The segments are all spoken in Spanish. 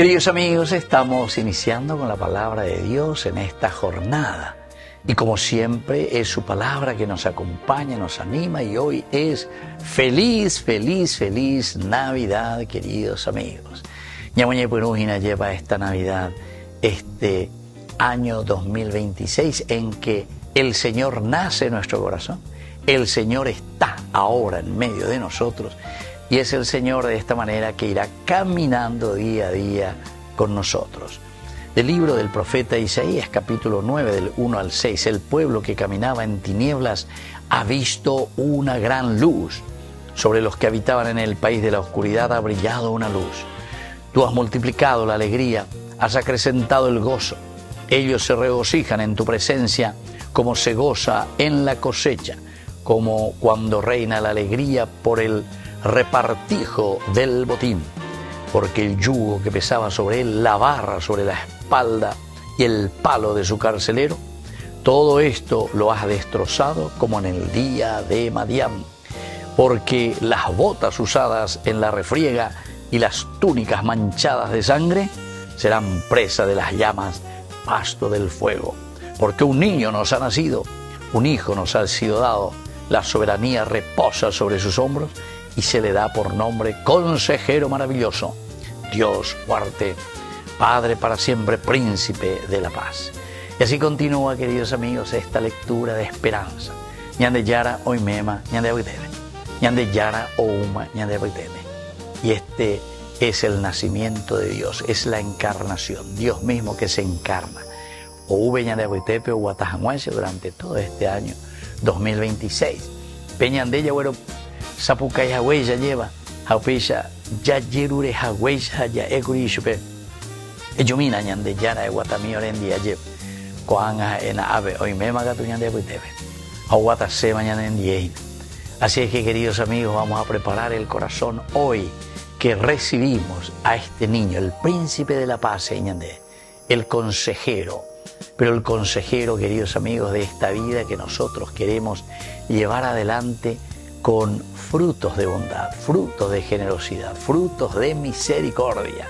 Queridos amigos, estamos iniciando con la palabra de Dios en esta jornada. Y como siempre, es su palabra que nos acompaña, nos anima, y hoy es feliz, feliz, feliz Navidad, queridos amigos. Ñamuñe Perújina lleva esta Navidad, este año 2026, en que el Señor nace en nuestro corazón. El Señor está ahora en medio de nosotros. Y es el Señor de esta manera que irá caminando día a día con nosotros. Del libro del profeta Isaías, capítulo 9, del 1 al 6. El pueblo que caminaba en tinieblas ha visto una gran luz. Sobre los que habitaban en el país de la oscuridad ha brillado una luz. Tú has multiplicado la alegría, has acrecentado el gozo. Ellos se regocijan en tu presencia como se goza en la cosecha, como cuando reina la alegría por el repartijo del botín, porque el yugo que pesaba sobre él, la barra sobre la espalda y el palo de su carcelero, todo esto lo has destrozado como en el día de Madián, porque las botas usadas en la refriega y las túnicas manchadas de sangre serán presa de las llamas, pasto del fuego, porque un niño nos ha nacido, un hijo nos ha sido dado, la soberanía reposa sobre sus hombros, y se le da por nombre Consejero Maravilloso, Dios Fuerte, Padre para siempre, Príncipe de la Paz. Y así continúa, queridos amigos, esta lectura de esperanza. Ñande Yara Oimema, Ñande Abitebe, Ñande Yara Ouma, Ñande Abitebe. Y este es el nacimiento de Dios, es la encarnación, Dios mismo que se encarna. Oube Ñande Abitebe o Guatajanguense durante todo este año 2026. Peñande Yagüero Sapucay Hawaya lleva, Haupecha, ya yerure Hawaya, ya ecurishupe. Ejumina ñande yara de Guatamí orendi ayer, Coanga en ave, hoy me magatuñan de Buitebe, Aguata se mañana en diein. Así es que, queridos amigos, vamos a preparar el corazón hoy que recibimos a este niño, el príncipe de la paz, ñande, el consejero. Pero el consejero, queridos amigos, de esta vida que nosotros queremos llevar adelante con frutos de bondad, frutos de generosidad, frutos de misericordia.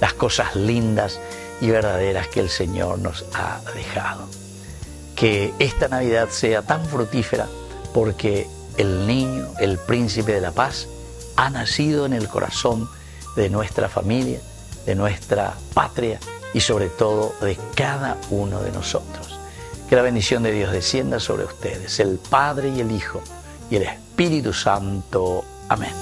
Las cosas lindas y verdaderas que el Señor nos ha dejado. Que esta Navidad sea tan fructífera porque el niño, el príncipe de la paz, ha nacido en el corazón de nuestra familia, de nuestra patria y sobre todo de cada uno de nosotros. Que la bendición de Dios descienda sobre ustedes, el Padre y el Hijo y el Espíritu Santo. Amén.